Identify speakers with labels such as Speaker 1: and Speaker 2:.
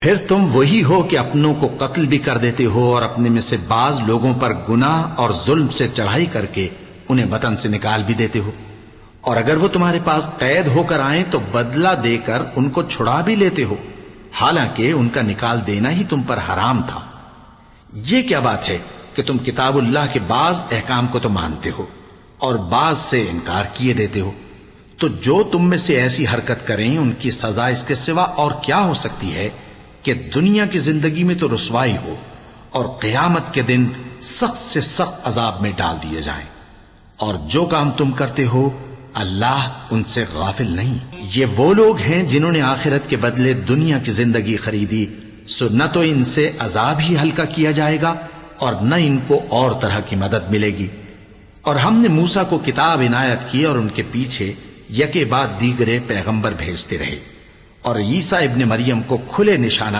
Speaker 1: پھر تم وہی ہو کہ اپنوں کو قتل بھی کر دیتے ہو اور اپنے میں سے بعض لوگوں پر گناہ اور ظلم سے چڑھائی کر کے انہیں وطن سے نکال بھی دیتے ہو، اور اگر وہ تمہارے پاس قید ہو کر آئیں تو بدلہ دے کر ان کو چھڑا بھی لیتے ہو، حالانکہ ان کا نکال دینا ہی تم پر حرام تھا۔ یہ کیا بات ہے کہ تم کتاب اللہ کے بعض احکام کو تو مانتے ہو اور بعض سے انکار کیے دیتے ہو؟ تو جو تم میں سے ایسی حرکت کریں ان کی سزا اس کے سوا اور کیا ہو سکتی ہے کہ دنیا کی زندگی میں تو رسوائی ہو اور قیامت کے دن سخت سے سخت عذاب میں ڈال دیے جائیں۔ اور جو کام تم کرتے ہو اللہ ان سے غافل نہیں۔ یہ وہ لوگ ہیں جنہوں نے آخرت کے بدلے دنیا کی زندگی خریدی، سو نہ تو ان سے عذاب ہی ہلکا کیا جائے گا اور نہ ان کو اور طرح کی مدد ملے گی۔ اور ہم نے موسیٰ کو کتاب عنایت کی اور ان کے پیچھے یکے بعد دیگرے پیغمبر بھیجتے رہے، اور عیسیٰ ابن مریم کو کھلے نشانات